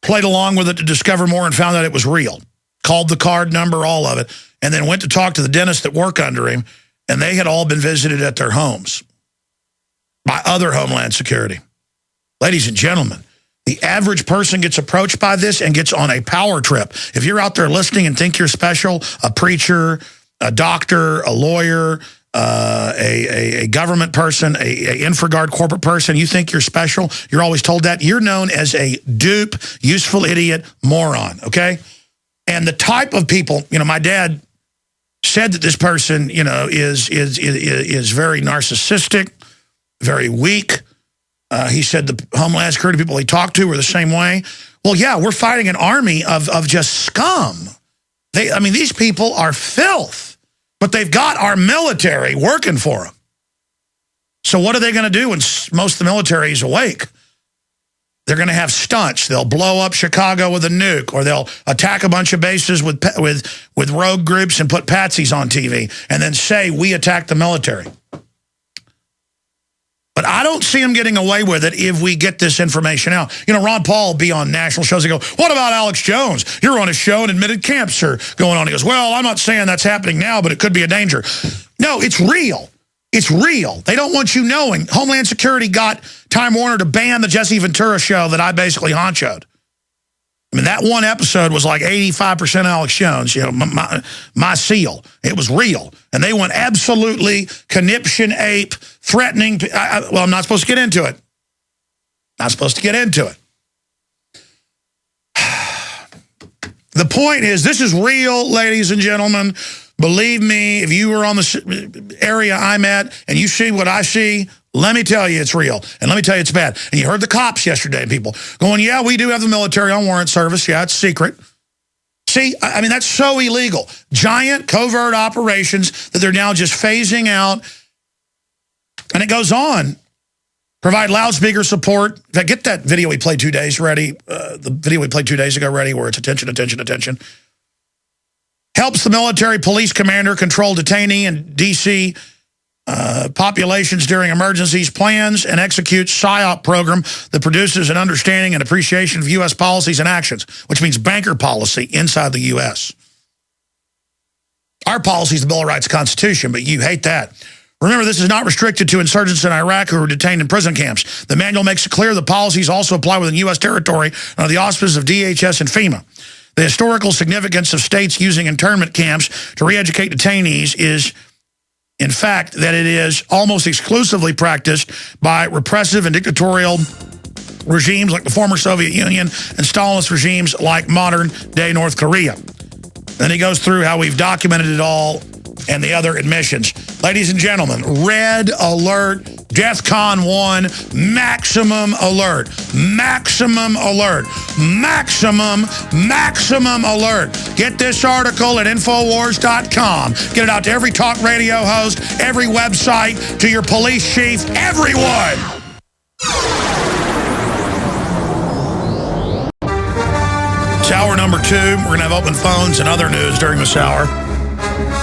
played along with it to discover more and found out it was real. Called the card number, all of it, and then went to talk to the dentists that work under him, and they had all been visited at their homes by other Homeland Security. Ladies and gentlemen, the average person gets approached by this and gets on a power trip. If you're out there listening and think you're special, a preacher, a doctor, a lawyer, a government person, a InfraGard corporate person, you think you're special, you're always told that, you're known as a dupe, useful idiot, moron, okay? And the type of people, my dad said that this person, is very narcissistic, very weak. He said the Homeland Security people he talked to were the same way. Well, yeah, we're fighting an army of just scum. These people are filth, but they've got our military working for them. So what are they going to do when most of the military is awake? They're going to have stunts. They'll blow up Chicago with a nuke, or they'll attack a bunch of bases with rogue groups and put patsies on TV and then say, we attacked the military. But I don't see them getting away with it if we get this information out. Ron Paul will be on national shows and go, what about Alex Jones? You're on a show and admitted camps are going on. He goes, well, I'm not saying that's happening now, but it could be a danger. No, it's real. It's real. They don't want you knowing. Homeland Security got Time Warner to ban the Jesse Ventura show that I basically honchoed. That one episode was like 85% Alex Jones, my seal. It was real. And they went absolutely conniption ape, threatening. Well, I'm not supposed to get into it. Not supposed to get into it. The point is, this is real, ladies and gentlemen. Believe me, if you were on the area I'm at and you see what I see, let me tell you it's real. And let me tell you it's bad. And you heard the cops yesterday, people going, yeah, we do have the military on warrant service. Yeah, it's secret. See, that's so illegal. Giant covert operations that they're now just phasing out. And it goes on. Provide loudspeaker support. In fact, get that video we played 2 days ready. The video we played 2 days ago ready, where it's attention, attention, attention. Helps the military police commander control detainee and D.C. Populations during emergencies, plans and executes PSYOP program that produces an understanding and appreciation of U.S. policies and actions, which means banker policy inside the U.S. Our policy is the Bill of Rights Constitution, but you hate that. Remember, this is not restricted to insurgents in Iraq who are detained in prison camps. The manual makes it clear the policies also apply within U.S. territory under the auspices of DHS and FEMA. The historical significance of states using internment camps to re-educate detainees is, in fact, that it is almost exclusively practiced by repressive and dictatorial regimes like the former Soviet Union and Stalinist regimes like modern-day North Korea. Then he goes through how we've documented it all and the other admissions. Ladies and gentlemen, red alert, DEFCON 1, maximum alert, maximum alert, maximum alert. Get this article at Infowars.com. Get it out to every talk radio host, every website, to your police chief, everyone. It's hour number 2. We're going to have open phones and other news during this hour.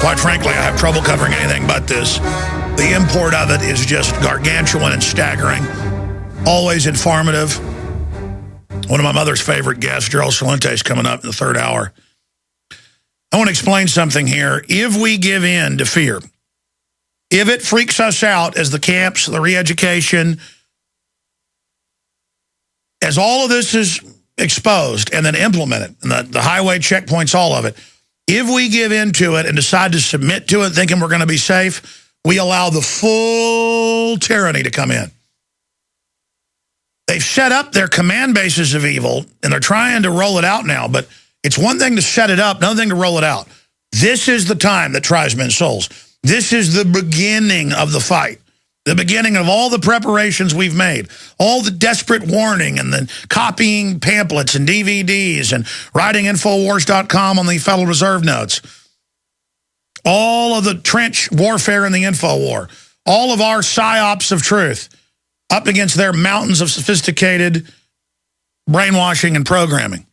Quite frankly, I have trouble covering anything but this. The import of it is just gargantuan and staggering. Always informative. One of my mother's favorite guests, Gerald Celente, is coming up in the 3rd hour. I want to explain something here. If we give in to fear, if it freaks us out as the camps, the re-education, as all of this is exposed and then implemented, and the highway checkpoints, all of it, if we give into it and decide to submit to it thinking we're going to be safe, we allow the full tyranny to come in. They've set up their command bases of evil, and they're trying to roll it out now, but it's one thing to set it up, another thing to roll it out. This is the time that tries men's souls. This is the beginning of the fight. The beginning of all the preparations we've made, all the desperate warning and then copying pamphlets and DVDs and writing Infowars.com on the Federal Reserve notes. All of the trench warfare in the info war. All of our psyops of truth up against their mountains of sophisticated brainwashing and programming.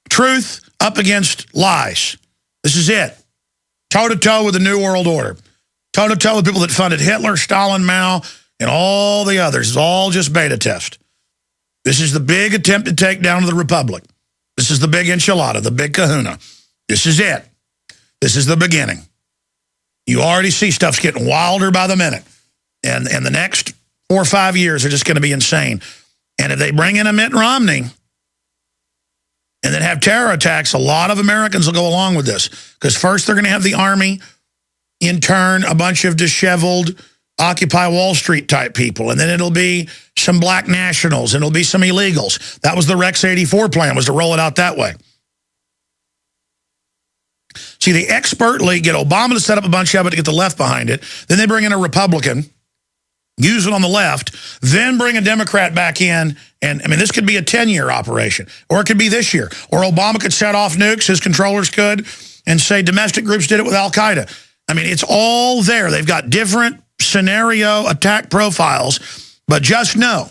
Truth up against lies. This is it. Toe-to-toe with the New World Order. Toe-to-toe with people that funded Hitler, Stalin, Mao, and all the others. It's all just beta test. This is the big attempt to take down the republic. This is the big enchilada, the big kahuna. This is it. This is the beginning. You already see stuff's getting wilder by the minute. And the next 4 or 5 years are just going to be insane. And if they bring in a Mitt Romney and then have terror attacks, a lot of Americans will go along with this. Because first they're going to have the army, in turn, a bunch of disheveled Occupy Wall Street type people. And then it'll be some black nationals, and it'll be some illegals. That was the Rex 84 plan, was to roll it out that way. See, they expertly get Obama to set up a bunch of it to get the left behind it. Then they bring in a Republican, use it on the left, then bring a Democrat back in. And, I mean, this could be a 10-year operation, or it could be this year. Or Obama could set off nukes, his controllers could, and say domestic groups did it with al-Qaeda. I mean, it's all there. They've got different scenario attack profiles, but just know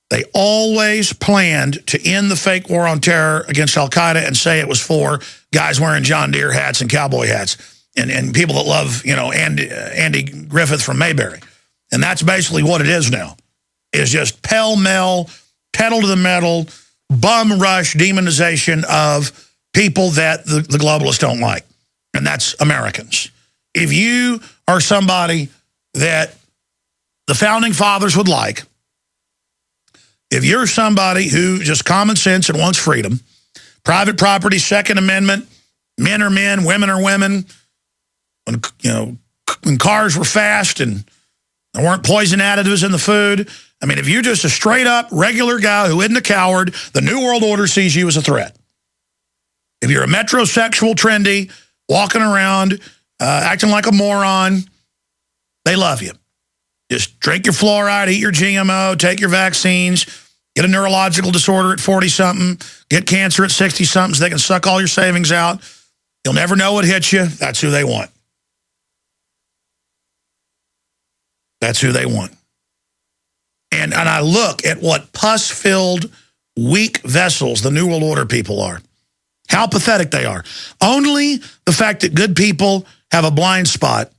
they always planned to end the fake war on terror against al-Qaeda and say it was for guys wearing John Deere hats and cowboy hats and people that love, you know, Andy Griffith from Mayberry. And that's basically what it is now, is just pell-mell, pedal to the metal, bum rush demonization of people that the globalists don't like. And that's Americans. If you are somebody that the Founding Fathers would like, if you're somebody who just common sense and wants freedom, private property, Second Amendment, men are men, women are women, when, you know, when cars were fast and there weren't poison additives in the food. I mean, if you're just a straight up regular guy who isn't a coward, the New World Order sees you as a threat. If you're a metrosexual, trendy, walking around, acting like a moron, they love you. Just drink your fluoride, eat your GMO, take your vaccines, get a neurological disorder at 40-something, get cancer at 60-something so they can suck all your savings out. You'll never know what hits you. That's who they want. That's who they want. And I look at what pus-filled, weak vessels the New World Order people are. How pathetic they are. Only the fact that good people have a blind spot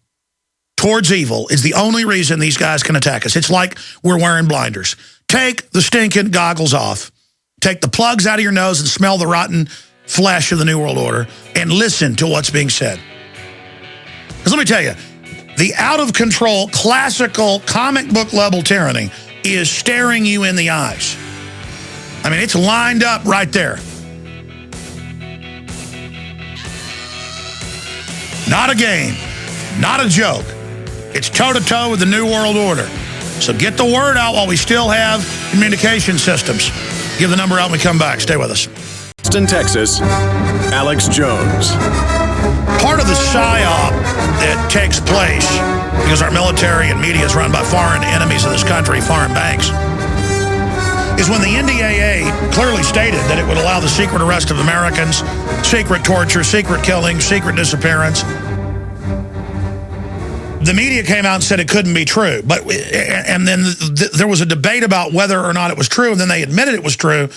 towards evil is the only reason these guys can attack us. It's like we're wearing blinders. Take the stinking goggles off. Take the plugs out of your nose and smell the rotten flesh of the New World Order and listen to what's being said. Because let me tell you, the out-of-control, classical, comic book level tyranny is staring you in the eyes. I mean, it's lined up right there. Not a game, not a joke. It's toe-to-toe with the New World Order. So get the word out while we still have communication systems. Give the number out when we come back. Stay with us. Austin, Texas, Alex Jones. Part of the PSYOP that takes place, because our military and media is run by foreign enemies of this country, foreign banks, is when the NDAA clearly stated that it would allow the secret arrest of Americans, secret torture, secret killing, secret disappearance. The media came out and said it couldn't be true. And then there was a debate about whether or not it was true, and then they admitted it was true,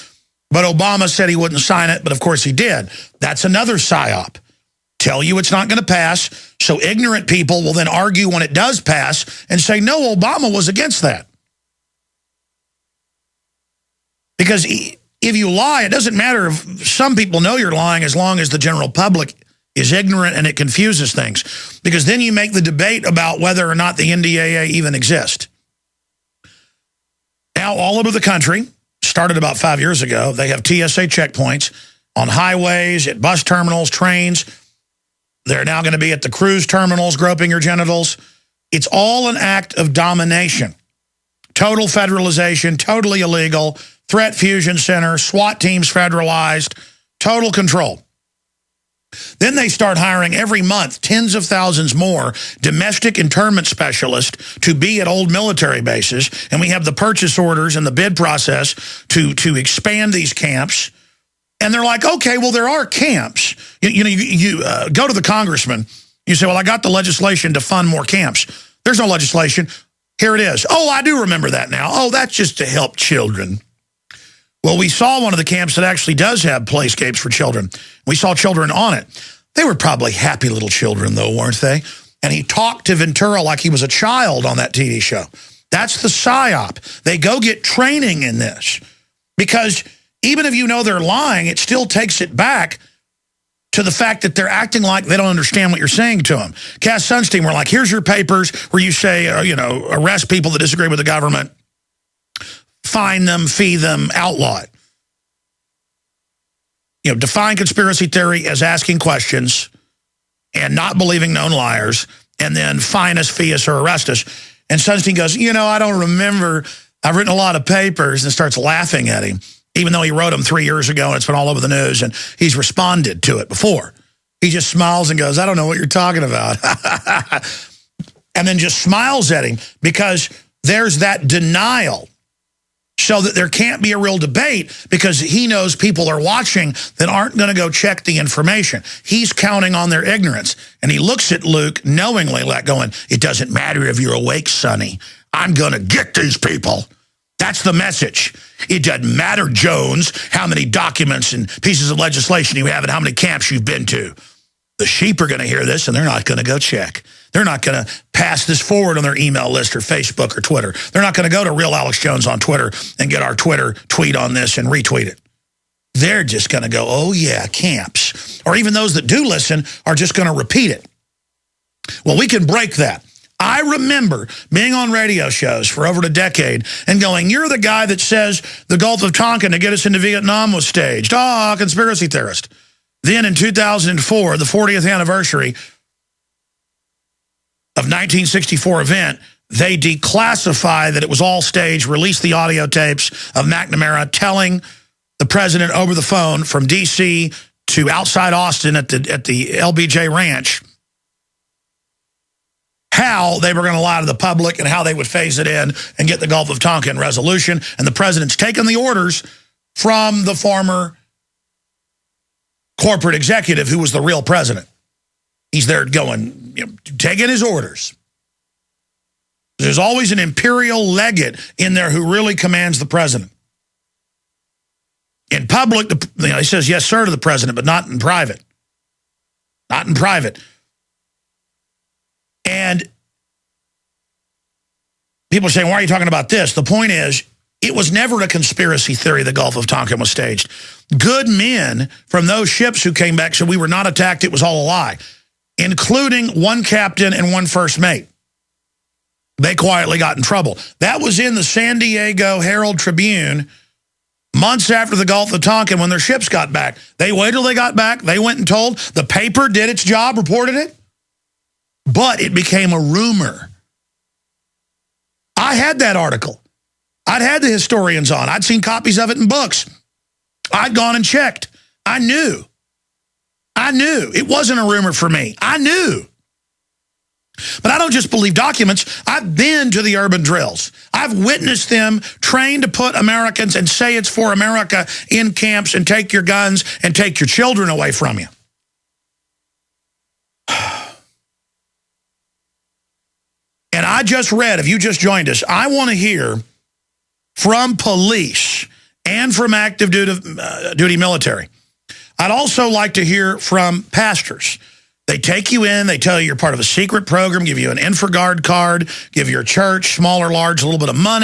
but Obama said he wouldn't sign it, but of course he did. That's another PSYOP. Tell you it's not going to pass, so ignorant people will then argue when it does pass and say, no, Obama was against that. Because if you lie, it doesn't matter if some people know you're lying as long as the general public is ignorant and it confuses things. Because then you make the debate about whether or not the NDAA even exists. Now, all over the country, started about 5 years ago, they have TSA checkpoints on highways, at bus terminals, trains. They're now going to be at the cruise terminals, groping your genitals. It's all an act of domination. Total federalization, totally illegal, threat fusion center, SWAT teams federalized, total control. Then they start hiring every month tens of thousands more domestic internment specialists to be at old military bases. And we have the purchase orders and the bid process to expand these camps. And they're like, okay, well, there are camps. You go to the congressman. You say, well, I got the legislation to fund more camps. There's no legislation. Here it is. Oh, I do remember that now. Oh, that's just to help children. Well, we saw one of the camps that actually does have playscapes for children. We saw children on it. They were probably happy little children, though, weren't they? And he talked to Ventura like he was a child on that TV show. That's the PSYOP. They go get training in this. Because even if you know they're lying, it still takes it back to the fact that they're acting like they don't understand what you're saying to them. Cass Sunstein, we're like, here's your papers where you say, arrest people that disagree with the government, fine them, fee them, outlaw it. Define conspiracy theory as asking questions and not believing known liars, and then fine us, fee us, or arrest us. And Sunstein goes, I don't remember. I've written a lot of papers, and starts laughing at him, even though he wrote them 3 years ago, and it's been all over the news, and he's responded to it before. He just smiles and goes, I don't know what you're talking about. And then just smiles at him because there's that denial, so that there can't be a real debate, because he knows people are watching that aren't going to go check the information. He's counting on their ignorance. And he looks at Luke knowingly, like going, it doesn't matter if you're awake, Sonny. I'm going to get these people. That's the message. It doesn't matter, Jones, how many documents and pieces of legislation you have and how many camps you've been to. The sheep are going to hear this, and they're not going to go check. They're not going to pass this forward on their email list or Facebook or Twitter. They're not going to go to Real Alex Jones on Twitter and get our Twitter tweet on this and retweet it. They're just going to go, oh, yeah, camps. Or even those that do listen are just going to repeat it. Well, we can break that. I remember being on radio shows for over a decade and going, you're the guy that says the Gulf of Tonkin to get us into Vietnam was staged. Ah, conspiracy theorist. Then in 2004, the 40th anniversary of 1964 event, they declassify that it was all staged, released the audio tapes of McNamara telling the president over the phone from D.C. to outside Austin at the LBJ Ranch how they were going to lie to the public and how they would phase it in and get the Gulf of Tonkin resolution. And the president's taken the orders from the former corporate executive who was the real president. He's there going, taking his orders. There's always an imperial legate in there who really commands the president. In public, he says yes, sir, to the president, but not in private. Not in private. And people are saying, why are you talking about this? The point is, it was never a conspiracy theory the Gulf of Tonkin was staged. Good men from those ships who came back said we were not attacked, it was all a lie, including one captain and one first mate. They quietly got in trouble. That was in the San Diego Herald Tribune months after the Gulf of Tonkin when their ships got back. They waited till they got back. They went and told. The paper did its job, reported it. But it became a rumor. I had that article. I'd had the historians on. I'd seen copies of it in books. I'd gone and checked. I knew. It wasn't a rumor for me. I knew. But I don't just believe documents. I've been to the urban drills. I've witnessed them trained to put Americans and say it's for America in camps and take your guns and take your children away from you. And I just read, if you just joined us, I want to hear from police and from active duty military. I'd also like to hear from pastors. They take you in, they tell you you're part of a secret program, give you an InfoGuard card, give your church, small or large, a little bit of money.